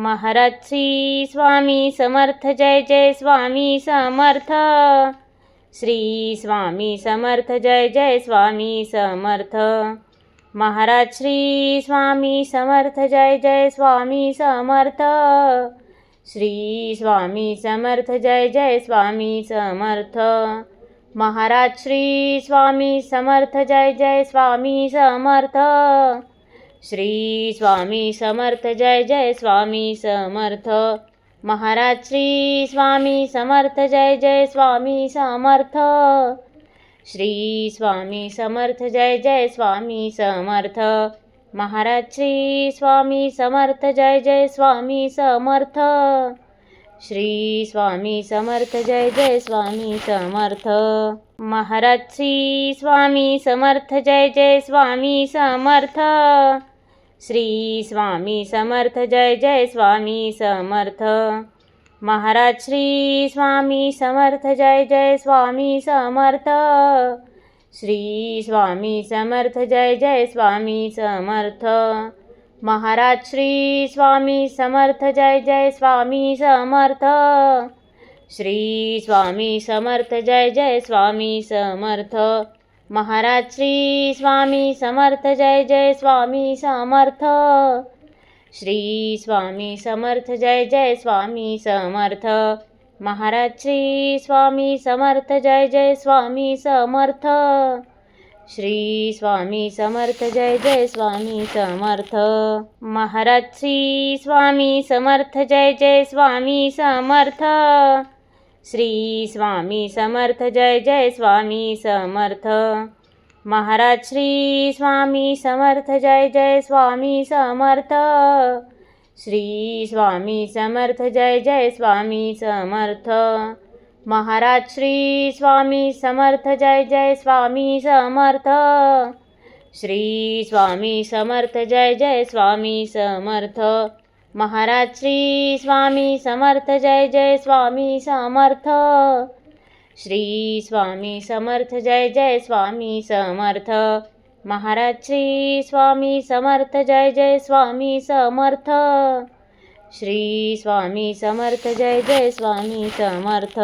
Maharaj Shri Swami Samarth Jai Jai Swami Samarth. Shri Swami Samarth Jai Jai Swami Samarth. Maharaj Shri Swami Samarth Jai Jai Swami Samarth. Shri Swami Samarth Jai Jai Swami Samarth. Maharaj Shri Swami Samarth Jai Jai Swami Samarth. Shri Swami Samarth Jai Jai Swami Samarth. Maharaj Shri Swami Samarth Jai Jai Swami Samarth. Shri Swami Samarth Jai Jai Swami Samarth. Maharaj Shri Swami Samarth Jai Jai Swami Samarth. Shri Swami Samarth Jai Jai Swami Samarth. Maharaj Shri Swami Samarth Jai Jai Swami Samarth. Shri Swami Samarth Jai Jai Swami Samarth. Maharaj Shri Swami Samarth Jai Jai Swami Samarth. Shri Swami Samarth Jai Jai Swami Samarth. Maharaj Shri Swami Samarth Jai Jai Swami Samarth. Shri Swami Samarth Jai Jai Swami Samarth. Maharaj Shri Swami Samarth Jai Jai Swami Samarth. Shri Swami Samarth Jai Jai Swami Samarth. Maharaj Shri Swami Samarth Jai Jai Swami Samarth. Shri Swami Samarth Jai Jai Swami Samarth. Maharaj Shri Swami Samarth Jai Jai Swami Samarth. Shri Swami Samarth Jai Jai Swami Samarth. Maharaj Shri Swami Samarth Jai Jai Swami Samarth. Shri Swami Samarth Jai Jai Swami Samarth. Maharaj Shri Swami Samarth Jai Jai Swami Samarth. Shri Swami Samarth Jai Jai Swami Samarth. Maharaj Shri Swami Samarth Jai Jai Swami Samarth. Shri Swami Samarth Jai Jai Swami Samarth. Maharaj Shri Swami Samarth Jai Jai Swami Samarth. Shri Swami Samarth Jai Jai Swami Samarth.